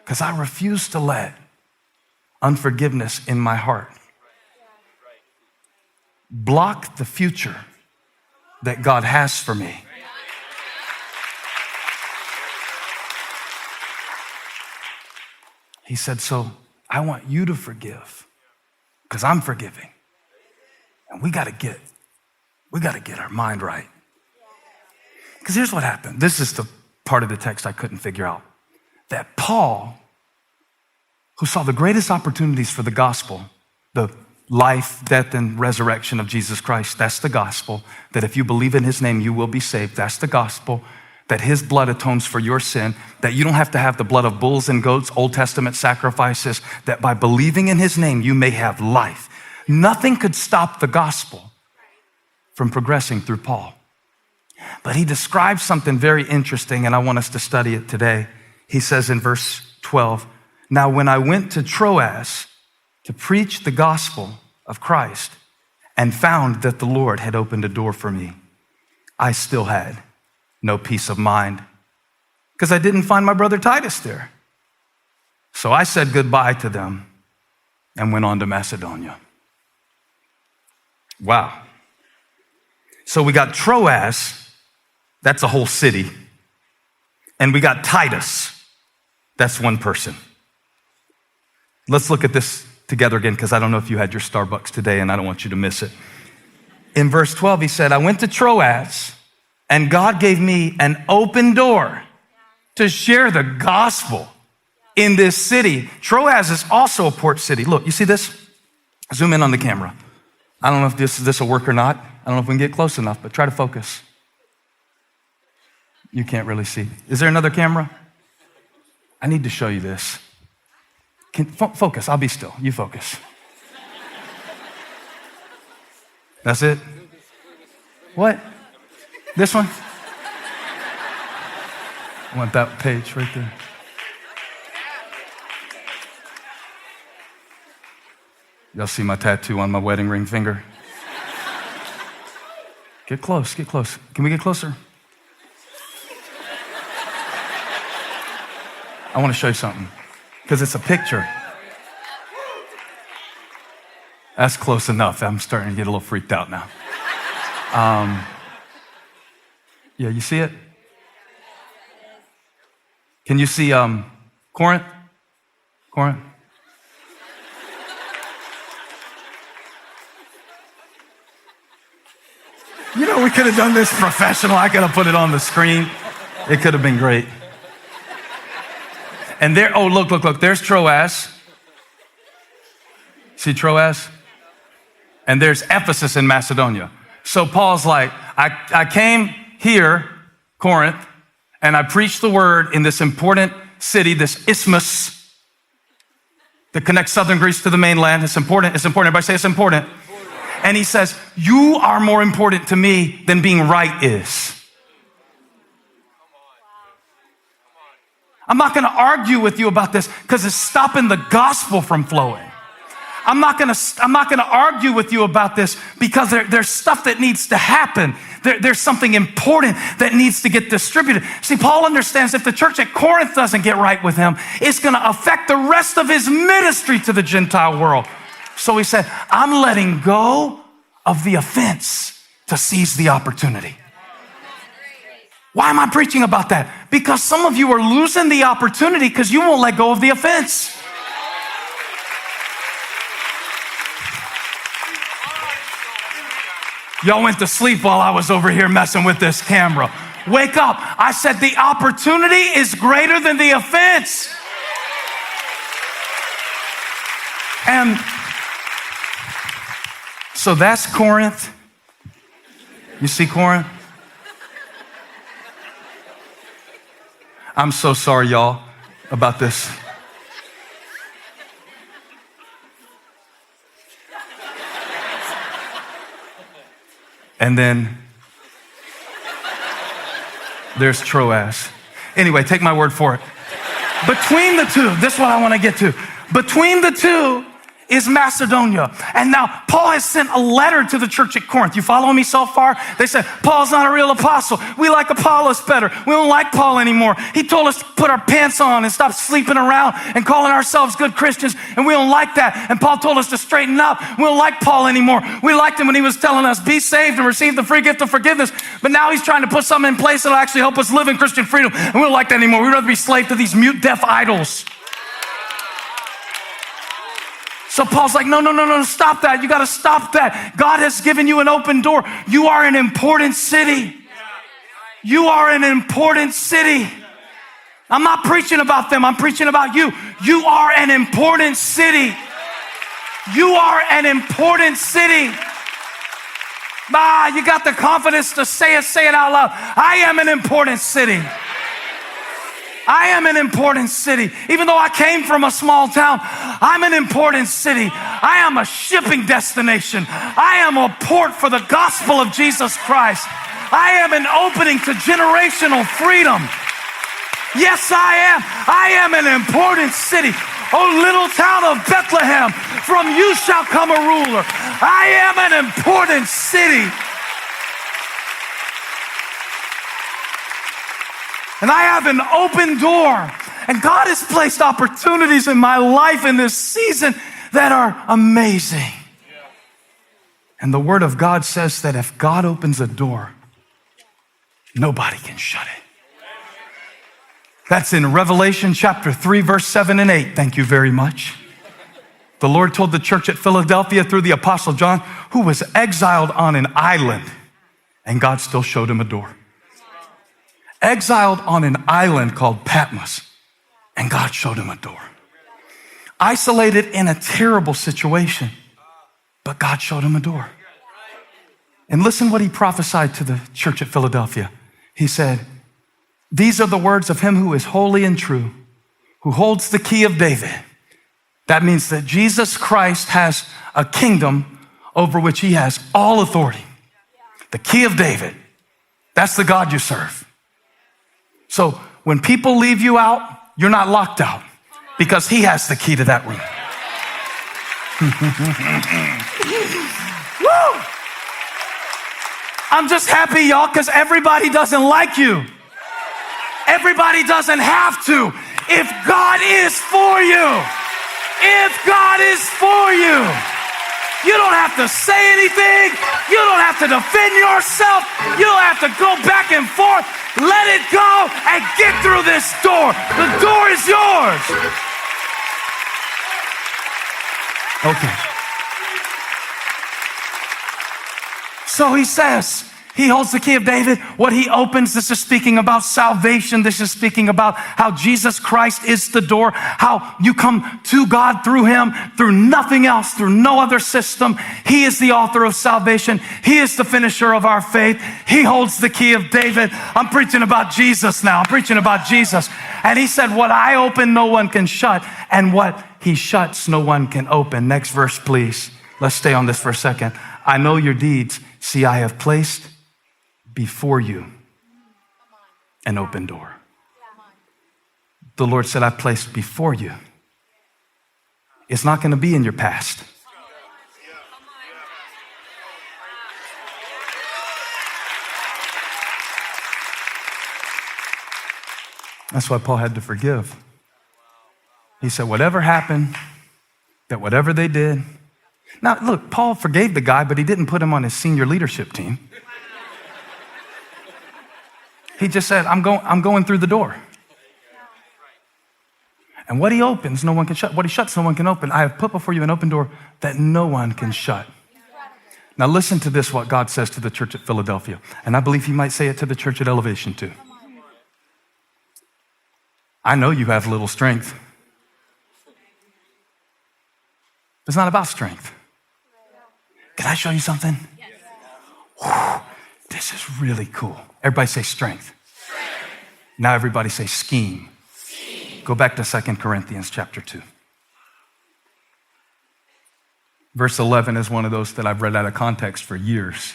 because I refuse to let unforgiveness in my heart block the future that God has for me. He said, so I want you to forgive because I'm forgiving. And we got to get our mind right. Because here's what happened. This is the part of the text I couldn't figure out. That Paul, who saw the greatest opportunities for the gospel, the life, death, and resurrection of Jesus Christ, that's the gospel. That if you believe in his name, you will be saved. That's the gospel. That his blood atones for your sin, that you don't have to have the blood of bulls and goats, Old Testament sacrifices, that by believing in his name, you may have life. Nothing could stop the gospel from progressing through Paul. But he describes something very interesting, and I want us to study it today. He says in verse 12, now when I went to Troas to preach the gospel of Christ and found that the Lord had opened a door for me, I still had no peace of mind because I didn't find my brother Titus there. So I said goodbye to them and went on to Macedonia. Wow. So we got Troas, that's a whole city. And we got Titus, that's one person. Let's look at this together again because I don't know if you had your Starbucks today and I don't want you to miss it. In verse 12, he said, I went to Troas and God gave me an open door to share the gospel in this city. Troas is also a port city. Look, you see this? Zoom in on the camera. I don't know if this will work or not. I don't know if we can get close enough, but try to focus. You can't really see. Is there another camera? I need to show you this. Focus, I'll be still. You focus. That's it? What? This one? I want that page right there. Y'all see my tattoo on my wedding ring finger? Get close, get close. Can we get closer? I want to show you something because it's a picture. That's close enough. I'm starting to get a little freaked out now. Yeah, you see it? Can you see Corinth? Corinth? You know, we could have done this professional. I could have put it on the screen. It could have been great. And there, oh, look, there's Troas. See Troas? And there's Ephesus in Macedonia. So Paul's like, I came here, Corinth, and I preached the word in this important city, this isthmus that connects southern Greece to the mainland. It's important. It's important. Everybody say it's important. And he says, you are more important to me than being right is. I'm not going to argue with you about this because it's stopping the gospel from flowing. I'm not going to argue with you about this because there's stuff that needs to happen. There's something important that needs to get distributed. See, Paul understands if the church at Corinth doesn't get right with him, it's going to affect the rest of his ministry to the Gentile world. So he said, I'm letting go of the offense to seize the opportunity. Why am I preaching about that? Because some of you are losing the opportunity because you won't let go of the offense. Y'all went to sleep while I was over here messing with this camera. Wake up. I said the opportunity is greater than the offense. And so that's Corinth. You see Corinth? I'm so sorry, y'all, about this. And then there's Troas. Anyway, take my word for it. Between the two, this is what I want to get to. Between the two is Macedonia. And now Paul has sent a letter to the church at Corinth. You follow me so far? They said, Paul's not a real apostle. We like Apollos better. We don't like Paul anymore. He told us to put our pants on and stop sleeping around and calling ourselves good Christians, and we don't like that. And Paul told us to straighten up. We don't like Paul anymore. We liked him when he was telling us, be saved and receive the free gift of forgiveness. But now he's trying to put something in place that'll actually help us live in Christian freedom, and we don't like that anymore. We'd rather be slave to these mute, deaf idols. So Paul's like, no, stop that. You got to stop that. God has given you an open door. You are an important city. You are an important city. I'm not preaching about them. I'm preaching about you. You are an important city. You are an important city. You got the confidence to say it out loud. I am an important city. I am an important city. Even though I came from a small town, I'm an important city. I am a shipping destination. I am a port for the gospel of Jesus Christ. I am an opening to generational freedom. Yes, I am. I am an important city. Oh, little town of Bethlehem, from you shall come a ruler. I am an important city. And I have an open door. And God has placed opportunities in my life in this season that are amazing. And the Word of God says that if God opens a door, nobody can shut it. That's in Revelation chapter 3, verse 7 and 8. Thank you very much. The Lord told the church at Philadelphia through the Apostle John, who was exiled on an island, and God still showed him a door. Exiled on an island called Patmos, and God showed him a door. Isolated in a terrible situation, but God showed him a door. And listen what he prophesied to the church at Philadelphia. He said, these are the words of him who is holy and true, who holds the key of David. That means that Jesus Christ has a kingdom over which he has all authority. The key of David. That's the God you serve. So when people leave you out, you're not locked out because he has the key to that room. Woo! I'm just happy, y'all, because everybody doesn't like you. Everybody doesn't have to. If God is for you, you don't have to say anything. You don't have to defend yourself. You don't have to go back and forth. Let it go and get through this door. The door is yours. Okay. So he says, he holds the key of David. What he opens, this is speaking about salvation. This is speaking about how Jesus Christ is the door, how you come to God through him, through nothing else, through no other system. He is the author of salvation. He is the finisher of our faith. He holds the key of David. I'm preaching about Jesus now. I'm preaching about Jesus. And he said, what I open, no one can shut. And what he shuts, no one can open. Next verse, please. Let's stay on this for a second. I know your deeds. See, I have placed before you an open door. The Lord said, I placed before you. It's not going to be in your past. That's why Paul had to forgive. He said, whatever happened, that whatever they did. Now, look, Paul forgave the guy, but he didn't put him on his senior leadership team. He just said, I'm going through the door. And what he opens, no one can shut. What he shuts, no one can open. I have put before you an open door that no one can shut. Now listen to this, what God says to the church at Philadelphia. And I believe he might say it to the church at Elevation too. I know you have little strength. It's not about strength. Can I show you something? Whew, this is really cool. Everybody say strength. Now everybody say scheme. Go back to 2 Corinthians chapter 2. Verse 11 is one of those that I've read out of context for years.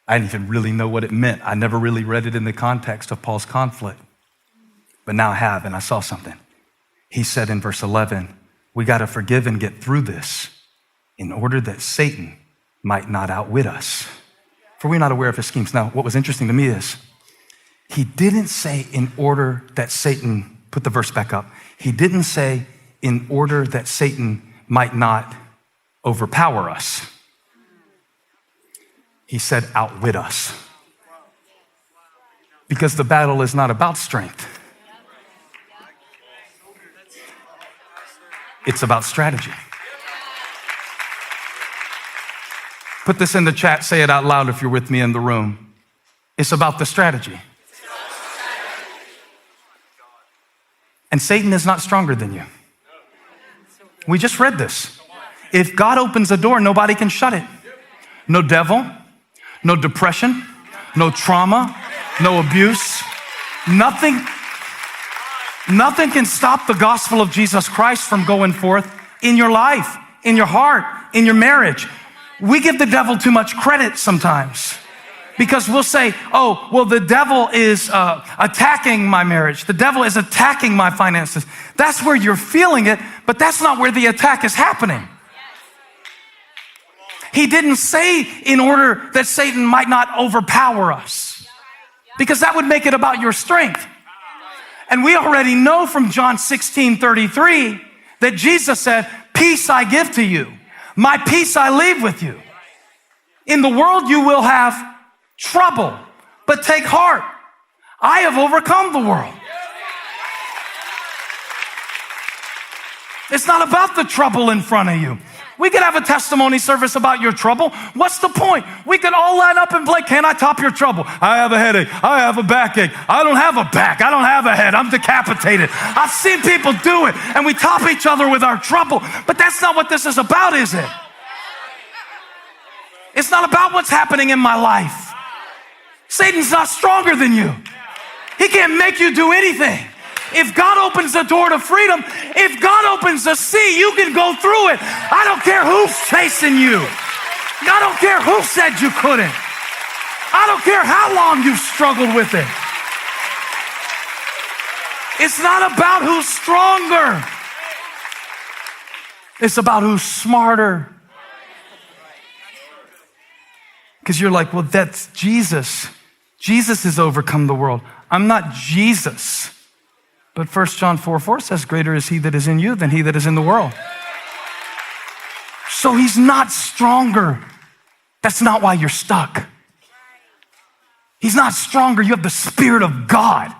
I didn't even really know what it meant. I never really read it in the context of Paul's conflict. But now I have, and I saw something. He said in verse 11, we got to forgive and get through this in order that Satan might not outwit us. For we're not aware of his schemes. Now, what was interesting to me is he didn't say in order that Satan, put the verse back up. He didn't say in order that Satan might not overpower us. He said outwit us. Because the battle is not about strength. It's about strategy. Put this in the chat, say it out loud if you're with me in the room. It's about the strategy. And Satan is not stronger than you. We just read this. If God opens a door, nobody can shut it. No devil, no depression, no trauma, no abuse, nothing can stop the gospel of Jesus Christ from going forth in your life, in your heart, in your marriage. We give the devil too much credit sometimes because we'll say, oh, well, the devil is attacking my marriage. The devil is attacking my finances. That's where you're feeling it, but that's not where the attack is happening. He didn't say in order that Satan might not overpower us, because that would make it about your strength. And we already know from John 16:33 that Jesus said, peace I give to you. My peace I leave with you. In the world you will have trouble, but take heart. I have overcome the world. It's not about the trouble in front of you. We could have a testimony service about your trouble. What's the point? We could all line up and play, can I top your trouble? I have a headache. I have a backache. I don't have a back. I don't have a head. I'm decapitated. I've seen people do it, and we top each other with our trouble. But that's not what this is about, is it? It's not about what's happening in my life. Satan's not stronger than you. He can't make you do anything. If God opens the door to freedom, if God opens the sea, you can go through it. I don't care who's chasing you. I don't care who said you couldn't. I don't care how long you've struggled with it. It's not about who's stronger. It's about who's smarter. Because you're like, well, that's Jesus. Jesus has overcome the world. I'm not Jesus. But 1 John 4:4 says, greater is he that is in you than he that is in the world. So he's not stronger. That's not why you're stuck. He's not stronger. You have the Spirit of God.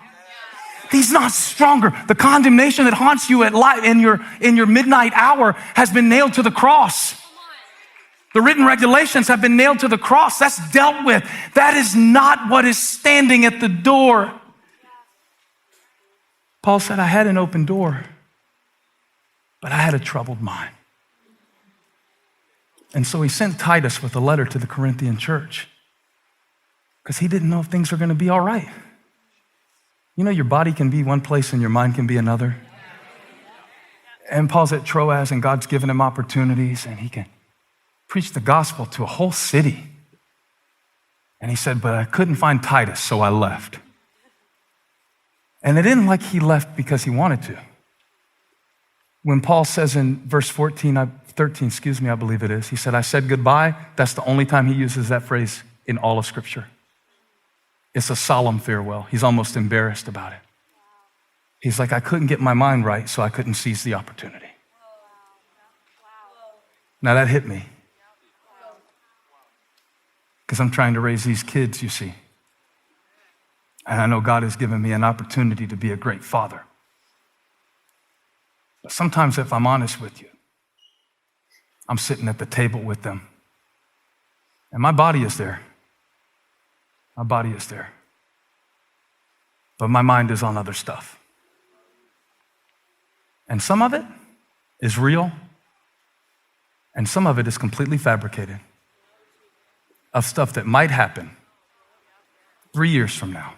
He's not stronger. The condemnation that haunts you at light in your midnight hour has been nailed to the cross. The written regulations have been nailed to the cross. That's dealt with. That is not what is standing at the door. Paul said, I had an open door, but I had a troubled mind. And so he sent Titus with a letter to the Corinthian church because he didn't know if things were going to be all right. You know, your body can be one place and your mind can be another. And Paul's at Troas and God's given him opportunities and he can preach the gospel to a whole city. And he said, but I couldn't find Titus, so I left. And it isn't like he left because he wanted to. When Paul says in verse 13, I believe it is, he said, I said goodbye. That's the only time he uses that phrase in all of Scripture. It's a solemn farewell. He's almost embarrassed about it. He's like, I couldn't get my mind right, so I couldn't seize the opportunity. Now that hit me. Because I'm trying to raise these kids, you see. And I know God has given me an opportunity to be a great father. But sometimes, if I'm honest with you, I'm sitting at the table with them. And my body is there. My body is there. But my mind is on other stuff. And some of it is real. And some of it is completely fabricated. Of stuff that might happen 3 years from now.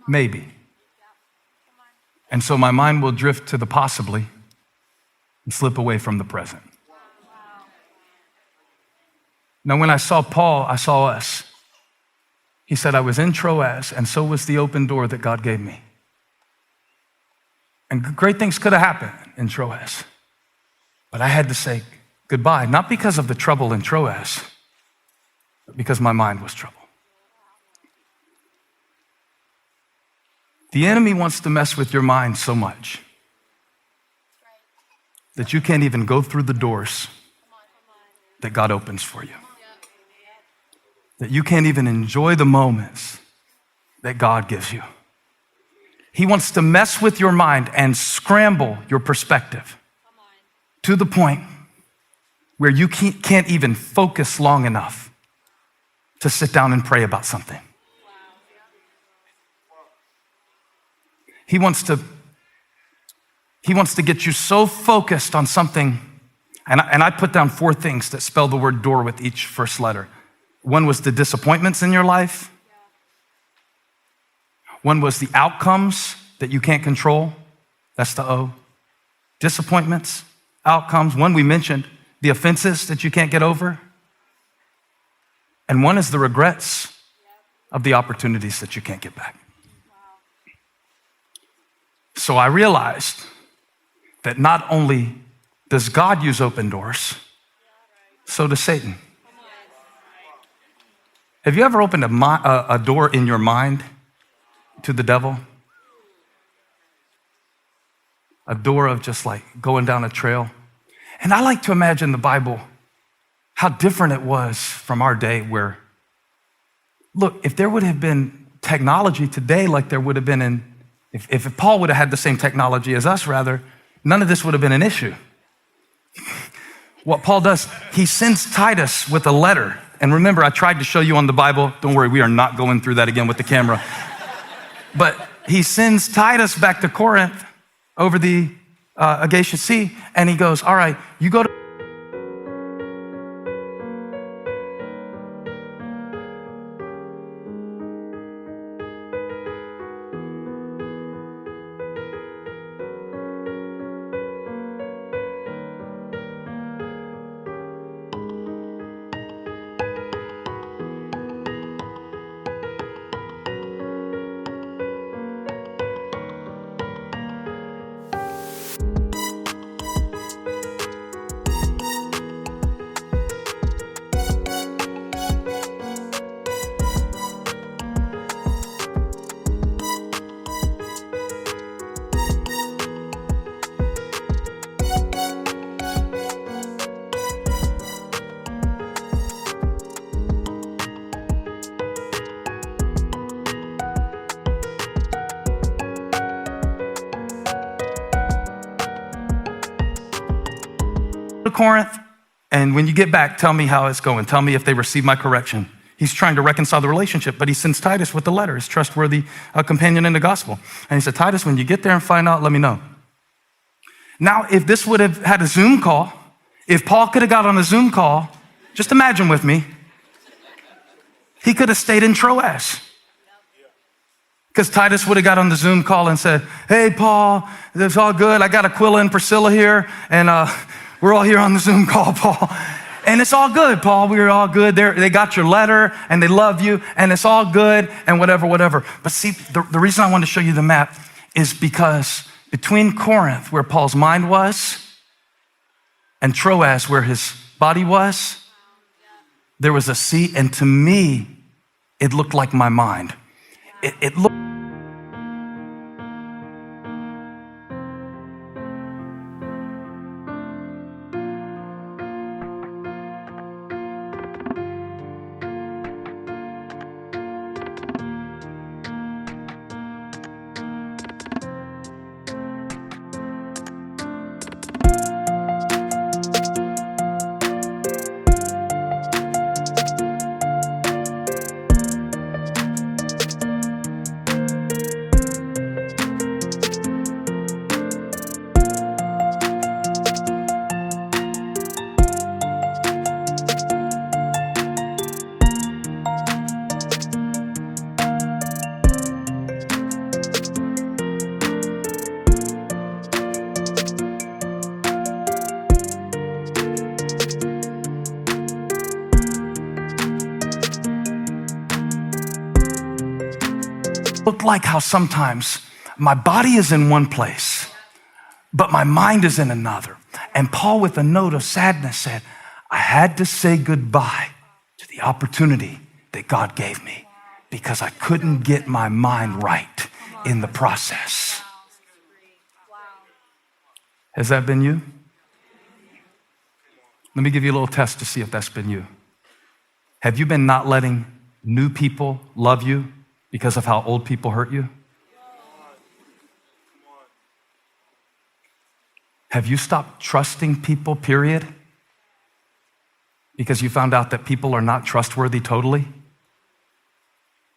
Maybe. And so my mind will drift to the possibly and slip away from the present. Now, when I saw Paul, I saw us. He said, I was in Troas, and so was the open door that God gave me. And great things could have happened in Troas. But I had to say, goodbye, not because of the trouble in Troas, but because my mind was troubled. The enemy wants to mess with your mind so much that you can't even go through the doors that God opens for you. That you can't even enjoy the moments that God gives you. He wants to mess with your mind and scramble your perspective to the point where you can't even focus long enough to sit down and pray about something. He wants to get you so focused on something, and I put down 4 things that spell the word door with each first letter. One was the disappointments in your life. One was the outcomes that you can't control. That's the O. Disappointments, outcomes. One we mentioned, the offenses that you can't get over. And one is the regrets of the opportunities that you can't get back. So I realized that not only does God use open doors, so does Satan. Have you ever opened a door in your mind to the devil? A door of just like going down a trail. And I like to imagine the Bible, how different it was from our day where, look, if there would have been technology today like there would have been if Paul would have had the same technology as us, rather, none of this would have been an issue. What Paul does, he sends Titus with a letter. And remember, I tried to show you on the Bible. Don't worry, we are not going through that again with the camera. But he sends Titus back to Corinth over the Aegean Sea, and he goes, all right, you go to Corinth, and when you get back, tell me how it's going. Tell me if they receive my correction. He's trying to reconcile the relationship, but he sends Titus with the letter, his trustworthy companion in the gospel. And he said, Titus, when you get there and find out, let me know. Now, if this would have had a Zoom call, if Paul could have got on a Zoom call, just imagine with me, he could have stayed in Troas. Because Titus would have got on the Zoom call and said, hey, Paul, it's all good. I got Aquila and Priscilla here, and we're all here on the Zoom call, Paul. And it's all good, Paul. We're all good. They got your letter, and they love you, and it's all good, and whatever. But see, the reason I wanted to show you the map is because between Corinth, where Paul's mind was, and Troas, where his body was, there was a sea, and to me, it looked like my mind. It looked like how sometimes my body is in one place, but my mind is in another. And Paul, with a note of sadness, said, I had to say goodbye to the opportunity that God gave me because I couldn't get my mind right in the process. Has that been you? Let me give you a little test to see if that's been you. Have you been not letting new people love you because of how old people hurt you? Have you stopped trusting people, period? Because you found out that people are not trustworthy totally?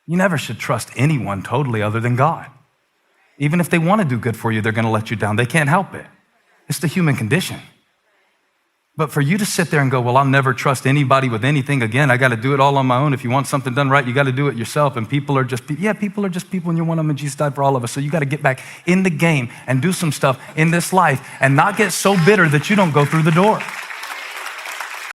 You never should trust anyone totally other than God. Even if they want to do good for you, they're going to let you down. They can't help it. It's the human condition. But for you to sit there and go, well, I'll never trust anybody with anything again. I got to do it all on my own. If you want something done right, you got to do it yourself. And people are just people. Yeah, people are just people, and you're one of them, and Jesus died for all of us. So you got to get back in the game and do some stuff in this life and not get so bitter that you don't go through the door.